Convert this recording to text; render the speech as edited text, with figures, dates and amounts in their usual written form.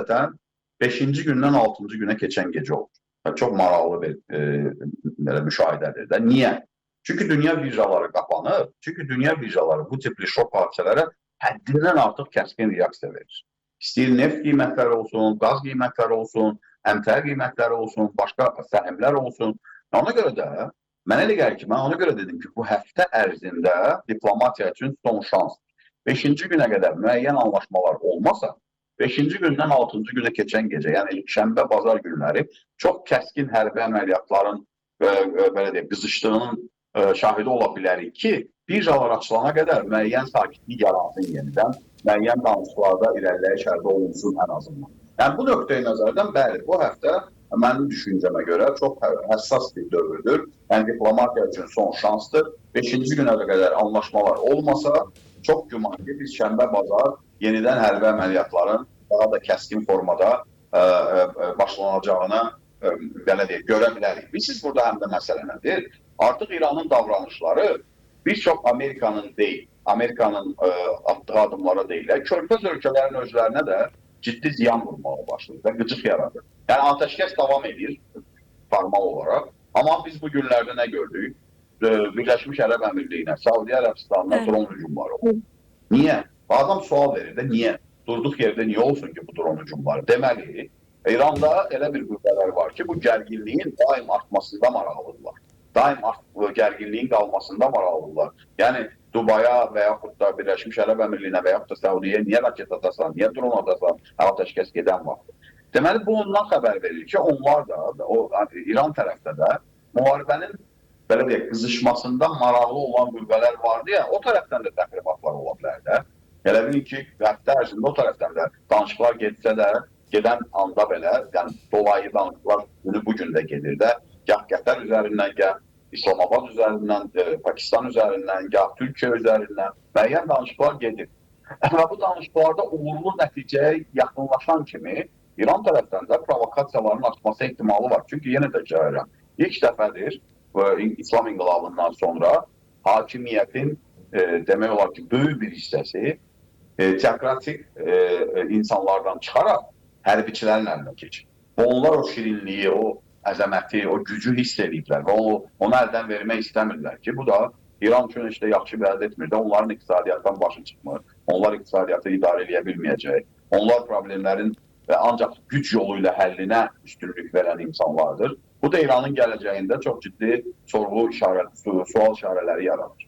adətən 5-ci gündən 6-cı günə keçən gecə olur. Çox maraqlı bir müşahidədir də. Niyə? Çünki dünya birjaları qapanır. Çünki dünya birjaları bu tipli şok hadisələrə həddindən artıq kəskin reaksiya verir. İstəyir neft qiymətləri olsun, qaz qiymətləri olsun, əmtəə qiymətləri olsun, başqa səhmlər olsun. Ona görə də mənə elə gəlir ki, mən ona görə dedim ki, bu həftə ərzində diplomatiya üçün son şans. 5-ci günə qədər müəyyən anlaşmalar olmasa, 5-ci gündən 6-cı günə keçən gecə, yəni şənbə, bazar günləri çox kəskin hərbi əməliyyatların belə deyək, qızışdığının şahidi ola bilərik ki, birjalar açılana qədər müəyyən sakitlik yaransın yenidən, müəyyən danışıqlarda irəliləyiş əldə olunsun ən azından. Yəni bu nöqteyi nəzərdən bəli, bu həftə mənim düşüncəmə görə çox həssas bir dövrdür. Yəni diplomatiya üçün son şansdır. 5-ci günə qədər anlaşmalar olmasa, çox güman ki, biz şənbə, bazar yenidən hərbi əməliyyatların daha da kəskin formada başlanacağını belə deyək, görə bilərik. Bilirsiniz, burada həm də məsələ nədir? Artıq İranın davranışları bir çox Amerikanın deyil, Amerikanın atdığı adımlara deyil, körfəz ölkələrin özlərinə də ciddi ziyan vurmağa başlayır və qıcıq yaradır. Yəni ateşkəs davam edir formal olaraq, amma biz bu günlərdə nə gördük? Birləşmiş Ərəb Əmirliyinə, Saudiya Ərəbistanına dron hücumları oldu. Niyə? Adam sual verir də, niyə? Durduq yerdə niyə olsun ki bu dron hücumları? Deməli, İranda elə bir qüvvələr var ki, bu gərginliyin daim artmasında maraqlıdırlar. Daim gərginliyin qalmasında maraqlıdırlar. Yəni, Dubaya və yaxud da Birləşmiş Ərəb Əmirliyinə və yaxud da Səudiyyəyə niyə raket atasan, niyə dron atasan, ateşkəs gedən vaxtdır. Deməli, bu ondan xəbər verir ki, onlar da, İran tərəfdə də müharibənin belə deyək, qızışmasında maraqlı olan qüvvələr vardı ya, o tərəfdən də təxribatlar ola bilər də. Elə bilin ki, həftə ərzində o tərəfdən də danışıqlar getsə də, gedən anda belə, yəni dolayı danışıqlar günü bugün də gedir də, gah Qətər üzərindən, gah İslamabad üzərindən, Pakistan üzərindən, gah Türkiyə üzərindən müəyyən danışıqlar gedir. Və bu danışıqlarda uğurlu nəticəyə yaxınlaşan kimi İran tərəfdən də provokasiyaların artması ehtimalı var. Çünki yenə də deyirəm, ilk dəfədir İslam inqilabından sonra hakimiyyətin demək olar ki, böyük bir hissəsi teokratik insanlardan çıxaraq hərbiçilərin əlinə keçir. Onlar o şirinliyi, o əzəməti, o gücü hiss ediblər və onu əldən vermək istəmirlər ki, bu da İran üçün işte yaxşı bir əldə etmir də, onların iqtisadiyyatdan başı çıxmır, onlar iqtisadiyyatı idarə edə bilməyəcək, onlar problemlərin ancaq güc yolu ilə həllinə üstünlük verən insanlardır. Bu da İranın gələcəyində çox ciddi sorğu işarələri, sual işarələri yaradır.